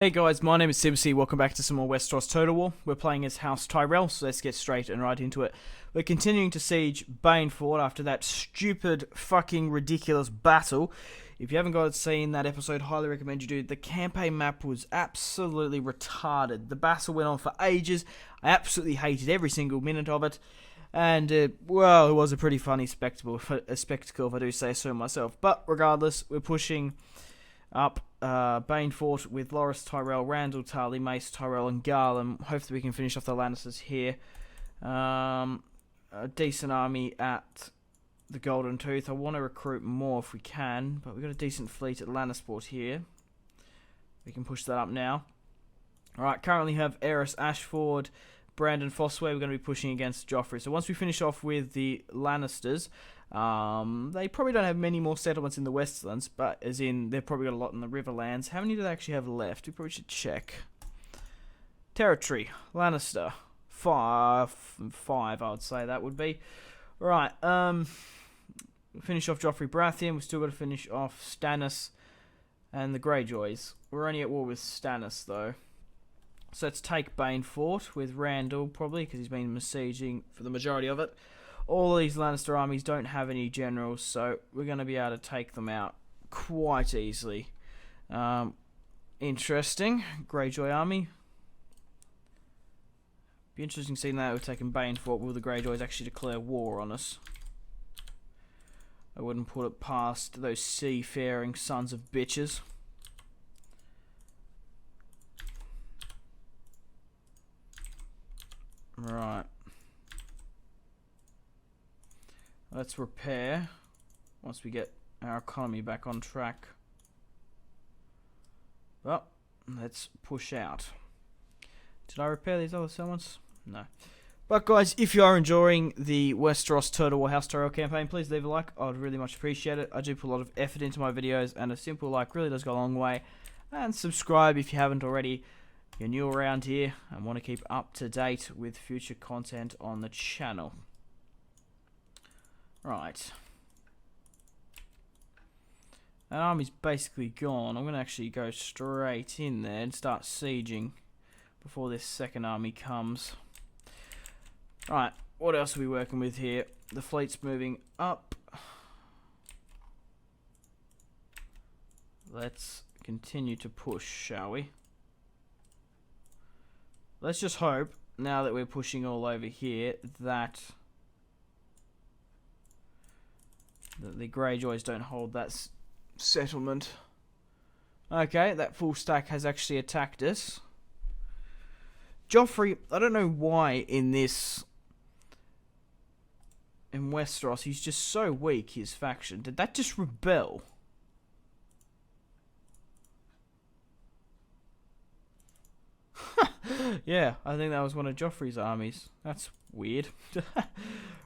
Hey guys, my name is Simpzy. Welcome back to some more Westeros Total War. We're playing as House Tyrell, so let's get straight and right into it. We're continuing to siege Baneford after that stupid, fucking ridiculous battle. If you haven't got seen that episode, highly recommend you do. The campaign map was absolutely retarded. The battle went on for ages. I absolutely hated every single minute of it. And, well, it was a pretty funny spectacle, if I do say so myself. But regardless, we're pushing up Baneford with Loras Tyrell, Randall, Tarly, Mace Tyrell, and Garland. Hopefully we can finish off the Lannisters here. A decent army at the Golden Tooth. I want to recruit more if we can, but we've got a decent fleet at Lannisport here. We can push that up now. Alright, currently have Eris Ashford, Brandon Fossway. We're going to be pushing against Joffrey. So once we finish off with the Lannisters, they probably don't have many more settlements in the Westlands, but as in they've probably got a lot in the Riverlands. How many do they actually have left? We probably should check. Territory, Lannister, five, I would say that would be. Right, finish off Joffrey Baratheon. We've still got to finish off Stannis and the Greyjoys. We're only at war with Stannis though. So let's take Banefort with Randall probably, because he's been besieging for the majority of it. All of these Lannister armies don't have any generals, so we're going to be able to take them out quite easily. Interesting. Greyjoy army. Be interesting seeing that we've taken Banefort. Will the Greyjoys actually declare war on us? I wouldn't put it past those seafaring sons of bitches. Right. Let's repair once we get our economy back on track. Well, let's push out. Did I repair these other settlements? No. But guys, if you are enjoying the Westeros Total War House Tyrell campaign, please leave a like. I would really much appreciate it. I do put a lot of effort into my videos, and a simple like really does go a long way. And subscribe if you haven't already. You're new around here and want to keep up to date with future content on the channel. Right. That army's basically gone. I'm going to actually go straight in there and start sieging before this second army comes. Right, what else are we working with here? The fleet's moving up. Let's continue to push, shall we? Let's just hope, now that we're pushing all over here, that the Greyjoys don't hold that settlement. Okay, that full stack has actually attacked us. Joffrey, I don't know why in Westeros, he's just so weak, his faction. Did that just rebel? Yeah, I think that was one of Joffrey's armies. That's weird.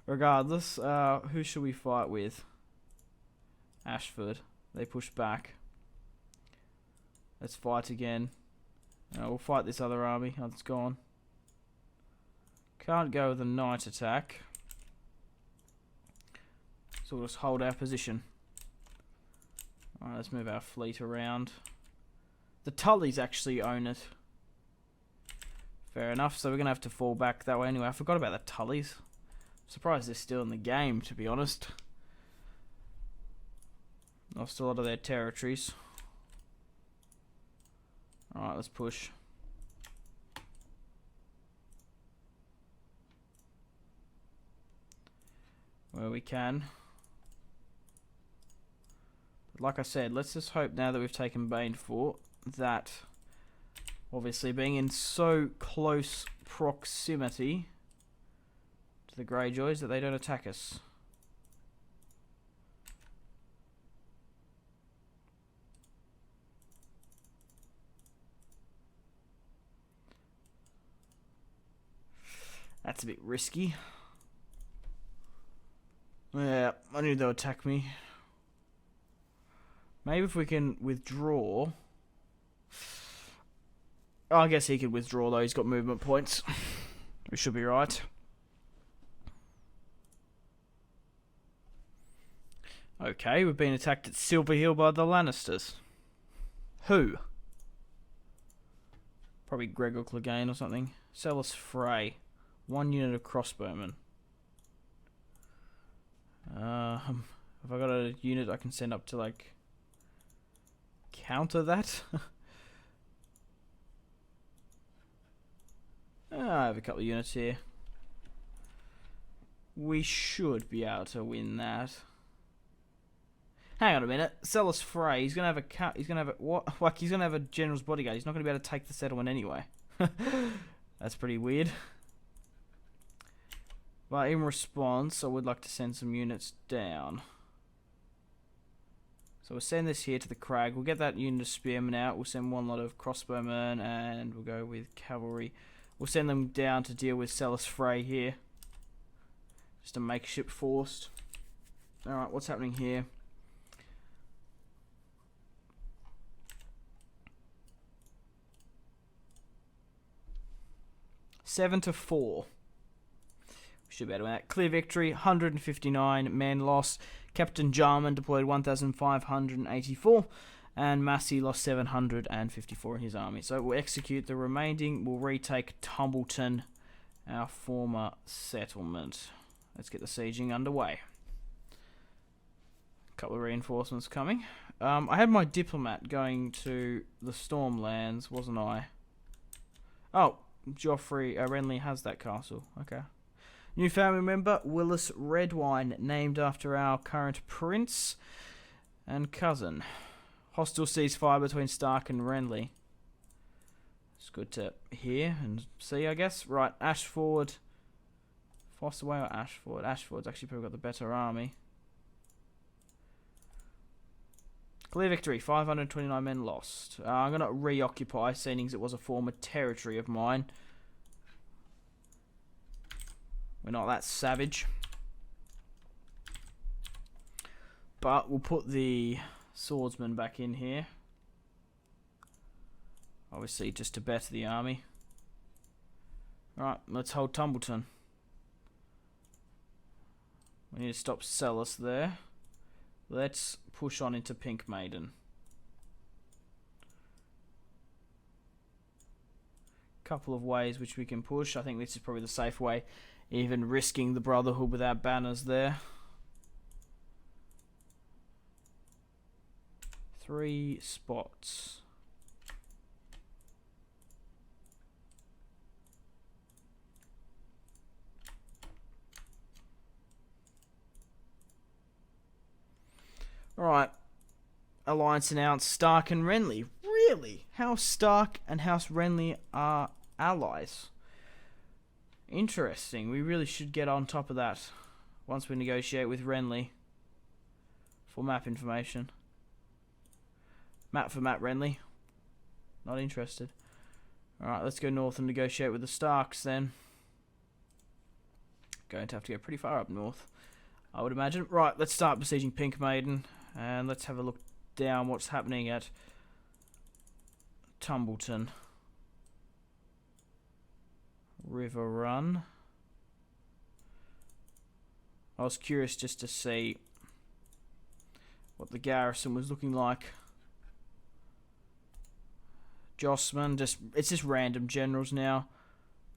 Regardless, who should we fight with? Ashford. They push back. Let's fight again. We'll fight this other army. Oh, it's gone. Can't go with a night attack. So we'll just hold our position. Alright, let's move our fleet around. The Tullys actually own it. Fair enough, so we're going to have to fall back that way anyway. I forgot about the Tullys. I'm surprised they're still in the game, to be honest. Lost a lot of their territories. Alright, let's push. Where we can. But like I said, let's just hope now that we've taken Banefort that, obviously being in so close proximity to the Greyjoys, that they don't attack us. That's a bit risky. Yeah, I knew they'll attack me. Maybe if we can withdraw. Oh, I guess he could withdraw though, he's got movement points. We should be right. Okay, we've been attacked at Silver Hill by the Lannisters. Who? Probably Gregor Clegane or something. Celis Frey. 1 unit of crossbowmen. Have I got a unit I can send up to, like, counter that? I have a couple of units here. We should be able to win that. Hang on a minute. Celis Frey. He's gonna have a what? Like, he's gonna have a general's bodyguard. He's not gonna be able to take the settlement anyway. That's pretty weird. But in response, I would like to send some units down. So we'll send this here to the crag. We'll get that unit of spearmen out. We'll send 1 lot of crossbowmen, and we'll go with cavalry. We'll send them down to deal with Celis Frey here. Just a makeshift force. Alright, what's happening here? Seven to 4. We should be able to win that. Clear victory, 159 men lost. Captain Jarman deployed 1,584. And Massey lost 754 in his army. So we'll execute the remaining. We'll retake Tumbleton, our former settlement. Let's get the sieging underway. A couple of reinforcements coming. I had my diplomat going to the Stormlands, wasn't I? Oh, Joffrey Renly has that castle. Okay. New family member, Willis Redwine, named after our current prince and cousin. Hostile ceasefire between Stark and Renly. It's good to hear and see, I guess. Right, Ashford. Fosterway or Ashford? Ashford's actually probably got the better army. Clear victory, 529 men lost. I'm going to reoccupy, seeing as it was a former territory of mine. We're not that savage. But we'll put the swordsman back in here. Obviously, just to better the army. Right, let's hold Tumbleton. We need to stop Celis there. Let's push on into Pink Maiden. Couple of ways which we can push. I think this is probably the safe way. Even risking the Brotherhood without banners there. 3 spots. Alright. Alliance announced Stark and Renly. Really? House Stark and House Renly are allies. Interesting. We really should get on top of that once we negotiate with Renly for map information. Map for Matt Renly. Not interested. Alright, let's go north and negotiate with the Starks then. Going to have to go pretty far up north, I would imagine. Right, let's start besieging Pink Maiden. And let's have a look down what's happening at Tumbleton. River Run. I was curious just to see what the garrison was looking like. Jossman, it's just random generals now.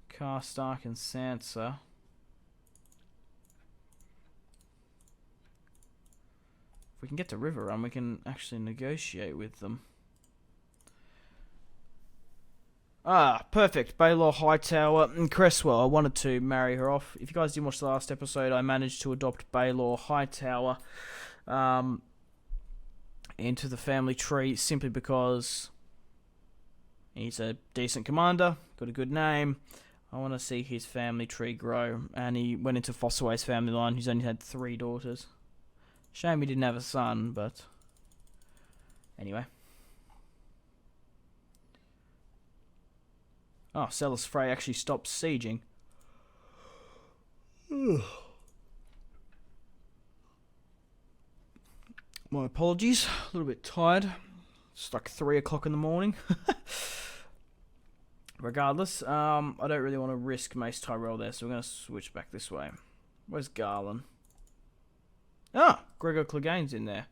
Karstark and Sansa. If we can get to River Run, we can actually negotiate with them. Ah, perfect. Baelor Hightower and Cresswell. I wanted to marry her off. If you guys didn't watch the last episode, I managed to adopt Baelor Hightower into the family tree simply because he's a decent commander, got a good name. I want to see his family tree grow. And he went into Fosterway's family line, who's only had 3 daughters. Shame he didn't have a son, but anyway. Oh, Celis Frey actually stopped sieging. My apologies. A little bit tired. It's like 3 o'clock in the morning. Regardless, I don't really want to risk Mace Tyrell there, so we're going to switch back this way. Where's Garland? Ah, Gregor Clegane's in there.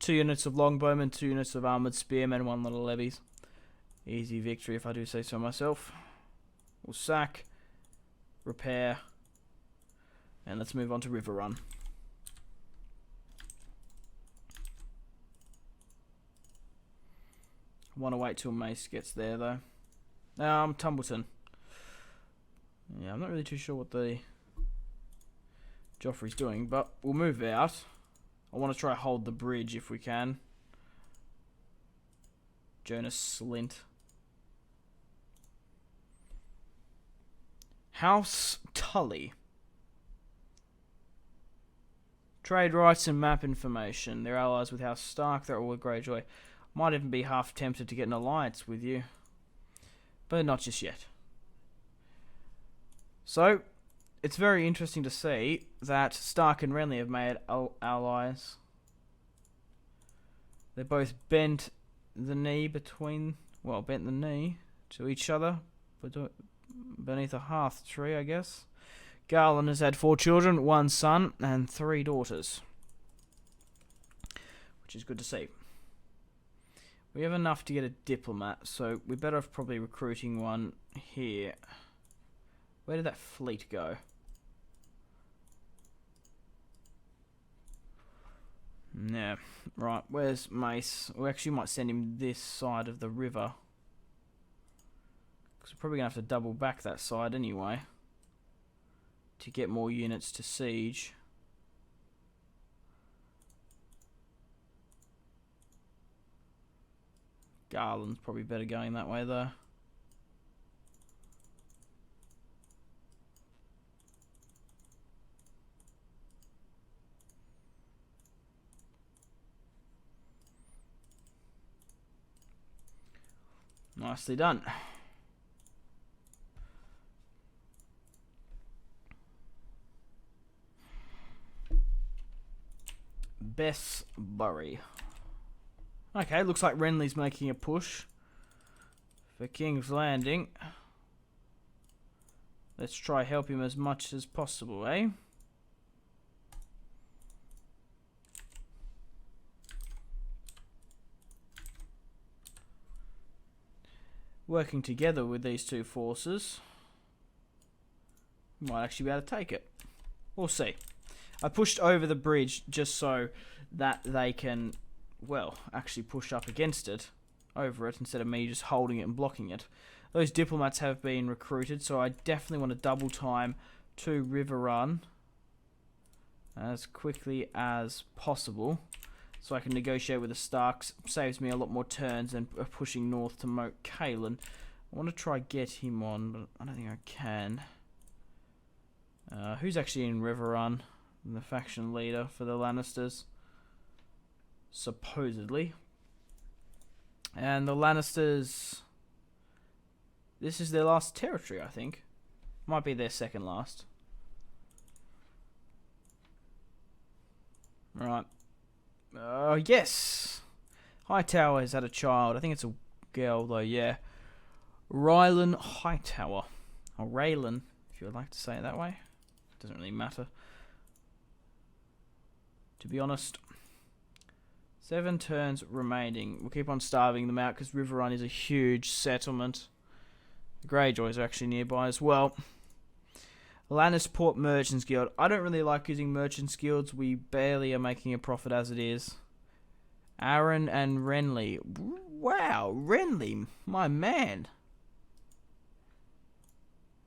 2 units of longbowmen, 2 units of armoured spearmen, 1 lot of levies. Easy victory if I do say so myself. We'll sack, repair, and let's move on to River Run. I want to wait till Mace gets there though. Tumbleton. Yeah, I'm not really too sure what the Joffrey's doing, but we'll move out. I want to try hold the bridge if we can. Jonas Slint. House Tully. Trade rights and map information. They're allies with House Stark. They're all a Greyjoy. Might even be half tempted to get an alliance with you. But not just yet. So, it's very interesting to see that Stark and Renly have made allies. They're both bent the knee to each other. Beneath a hearth tree, I guess. Garland has had 4 children, 1 son, and 3 daughters. Which is good to see. We have enough to get a diplomat, so we're better off probably recruiting one here. Where did that fleet go? Yeah, right, where's Mace? We actually might send him this side of the river. Because we're probably going to have to double back that side anyway. To get more units to siege. Garland's probably better going that way though. Nicely done. Bessbury. Okay, looks like Renly's making a push for King's Landing. Let's try help him as much as possible, eh? Working together with these 2 forces, we might actually be able to take it. We'll see. I pushed over the bridge just so that they can, well, actually push up against it, over it, instead of me just holding it and blocking it. Those diplomats have been recruited, so I definitely want to double time to River Run as quickly as possible, so I can negotiate with the Starks. Saves me a lot more turns than pushing north to Moat Cailin. I want to try get him on, but I don't think I can. Who's actually in River Run? The faction leader for the Lannisters, supposedly. And the Lannisters, this is their last territory, I think. Might be their second last. Right. Yes. Hightower has had a child. I think it's a girl though, yeah. Rylan Hightower. Or Raylan, if you would like to say it that way. Doesn't really matter. To be honest, 7 turns remaining. We'll keep on starving them out because River Run is a huge settlement. The Greyjoys are actually nearby as well. Lannisport Merchants Guild. I don't really like using Merchants Guilds. We barely are making a profit as it is. Aaron and Renly. Wow, Renly, my man.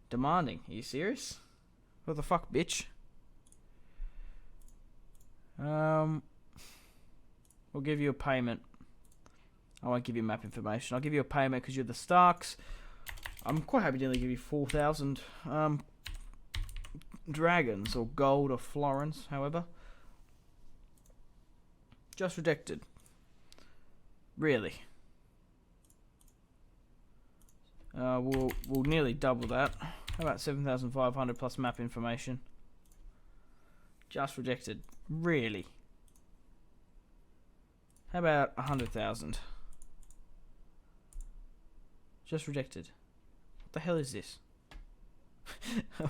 Demanding. Are you serious? What the fuck, bitch? We'll give you a payment. I won't give you map information. I'll give you a payment because you're the Starks. I'm quite happy to only give you 4,000 dragons or gold or florins, however. Just rejected. Really. We'll nearly double that. How about 7,500 plus map information? Just rejected. Really? How about 100,000? Just rejected. What the hell is this? What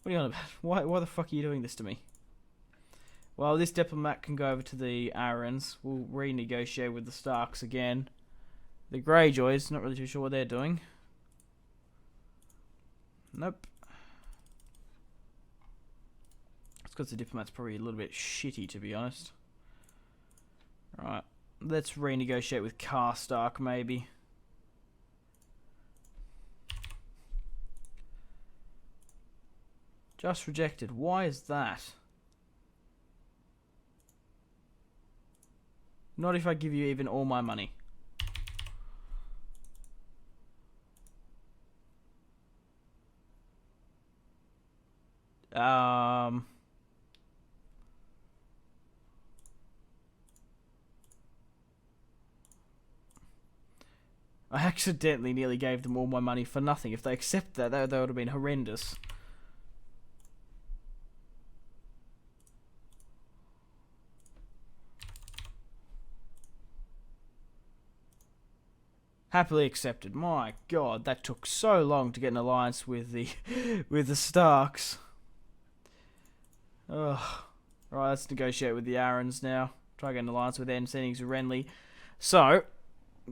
are you on about? Why the fuck are you doing this to me? Well, this diplomat can go over to the Aarons. We'll renegotiate with the Starks again. The Greyjoys, not really too sure what they're doing. Nope. It's because the diplomat's probably a little bit shitty, to be honest. Alright, let's renegotiate with Karstark, maybe. Just rejected. Why is that? Not if I give you even all my money. I accidentally nearly gave them all my money for nothing. If they accept that, that would have been horrendous. Happily accepted. My God, that took so long to get an alliance with the with the Starks. Ugh. Right, let's negotiate with the Arryns now. Try to get an alliance with them, sending to Renly. So,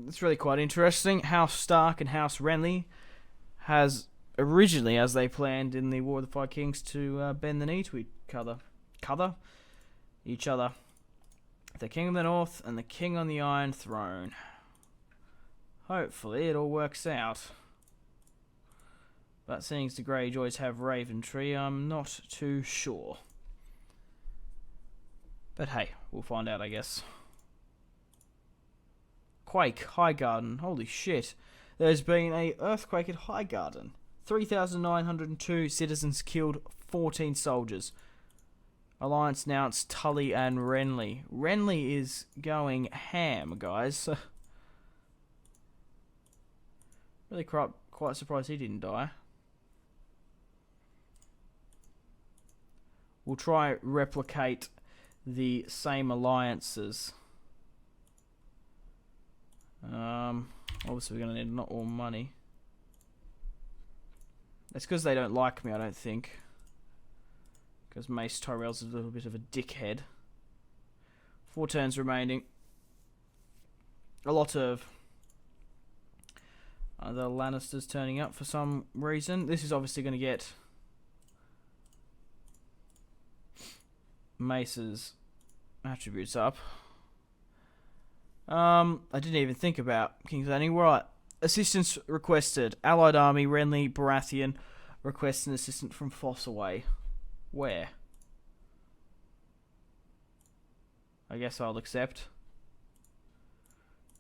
it's really quite interesting. House Stark and House Renly has originally, as they planned in the War of the Five Kings, to bend the knee to each other. The King of the North and the King on the Iron Throne. Hopefully it all works out. But seeing as the Greyjoys have Raventree, I'm not too sure. But hey, we'll find out, I guess. Quake, Highgarden. Holy shit. There's been an earthquake at Highgarden. 3,902 citizens killed, 14 soldiers. Alliance announced Tully and Renly. Renly is going ham, guys. Really quite surprised he didn't die. We'll try replicate the same alliances. Obviously we're going to need not all money. That's because they don't like me, I don't think. Because Mace Tyrell's a little bit of a dickhead. 4 turns remaining. A lot of the Lannisters turning up for some reason. This is obviously going to get Mace's attributes up. I didn't even think about King's Landing. Right. Assistance requested. Allied Army, Renly, Baratheon request an assistant from Fossaway. Where? I guess I'll accept.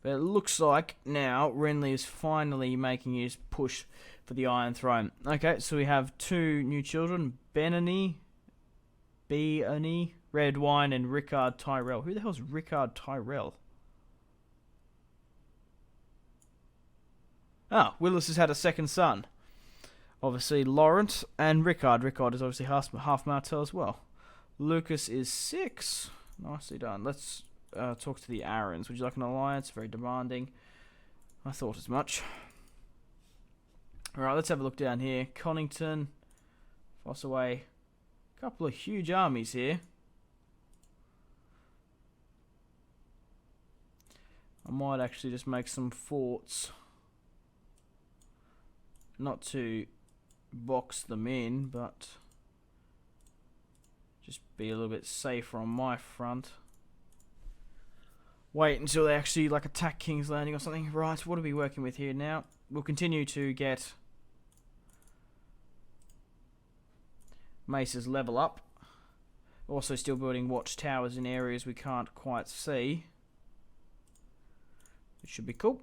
But it looks like now Renly is finally making his push for the Iron Throne. Okay, so we have 2 new children. Benony, Redwine, and Rickard Tyrell. Who the hell's Rickard Tyrell? Ah, Willis has had a second son. Obviously, Laurent and Rickard. Rickard is obviously half Martell as well. Lucas is 6. Nicely done. Let's talk to the Arryns. Would you like an alliance? Very demanding. I thought as much. Alright, let's have a look down here. Connington, Fossaway. A couple of huge armies here. I might actually just make some forts. Not to box them in, but just be a little bit safer on my front. Wait until they actually attack King's Landing or something. Right, what are we working with here now? We'll continue to get Mace's level up. Also still building watchtowers in areas we can't quite see. It should be cool.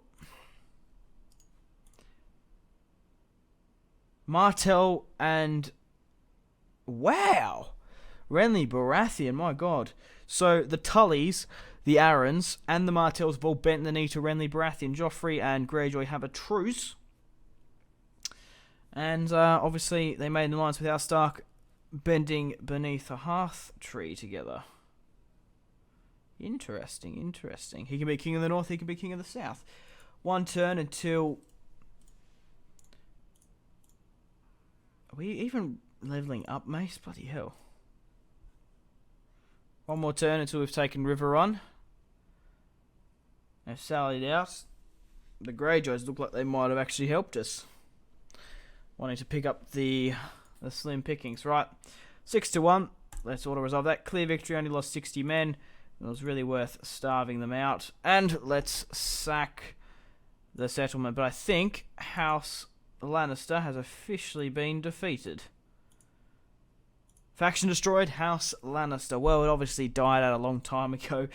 Martell and... Wow! Renly Baratheon, my god. So the Tullys, the Arryns, and the Martells have all bent the knee to Renly Baratheon. Joffrey and Greyjoy have a truce. And obviously they made an alliance with House Stark, bending beneath a hearth tree together. Interesting, interesting. He can be King of the North, he can be King of the South. 1 turn until... Are we even leveling up, Mace? Bloody hell. 1 more turn until we've taken River Run. They've sallied out. the Greyjoys look like they might have actually helped us. Wanting to pick up the slim pickings. Right, 6-1. Let's auto-resolve that. Clear victory, only lost 60 men. It was really worth starving them out. And let's sack the settlement. But I think House Lannister has officially been defeated. Faction destroyed, House Lannister. Well, it obviously died out a long time ago.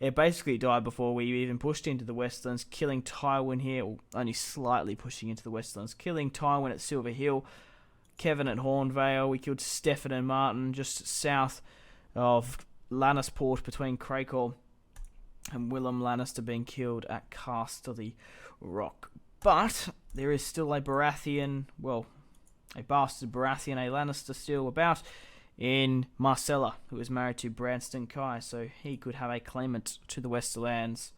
It basically died before we even pushed into the Westlands, killing Tywin here, or only slightly pushing into the Westlands, killing Tywin at Silver Hill, Kevin at Hornvale. We killed Stefan and Martin just south of Lannisport between Crakehall and Willem Lannister being killed at Casterly Rock. But there is still a Baratheon, well, a bastard Baratheon, a Lannister still about in Marcella, who is married to Branston Kai, so he could have a claimant to the Westerlands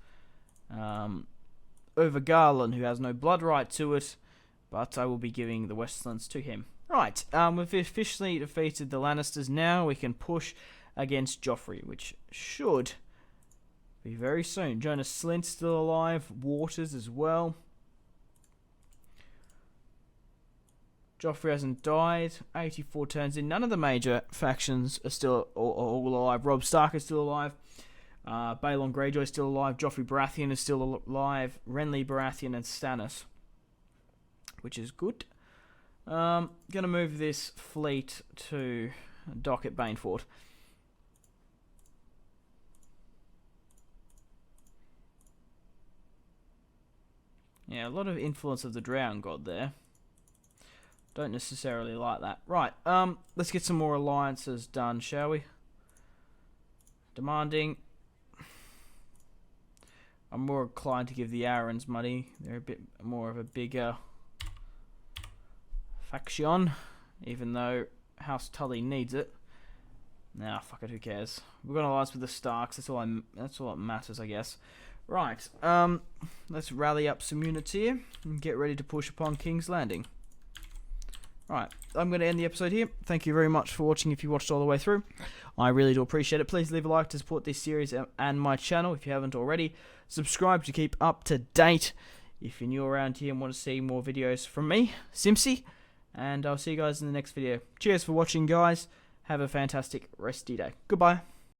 over Garland, who has no blood right to it, but I will be giving the Westlands to him. Right, we've officially defeated the Lannisters. Now we can push against Joffrey, which should be very soon. Jonas Slint's still alive, Waters as well. Joffrey hasn't died. 84 turns in. None of the major factions are still all alive. Robb Stark is still alive. Balon Greyjoy is still alive. Joffrey Baratheon is still alive. Renly Baratheon and Stannis, which is good. Gonna move this fleet to dock at Baneford. Yeah, a lot of influence of the Drowned God there. Don't necessarily like that. Right, let's get some more alliances done, shall we? Demanding. I'm more inclined to give the Arryns money. They're a bit more of a bigger faction, even though House Tully needs it. Nah, fuck it, who cares? We're gonna alliance with the Starks. That's all that matters, I guess. Right, let's rally up some units here and get ready to push upon King's Landing. Right, I'm going to end the episode here. Thank you very much for watching if you watched all the way through. I really do appreciate it. Please leave a like to support this series and my channel if you haven't already. Subscribe to keep up to date if you're new around here and want to see more videos from me, Simpzy. And I'll see you guys in the next video. Cheers for watching, guys. Have a fantastic rest of your day. Goodbye.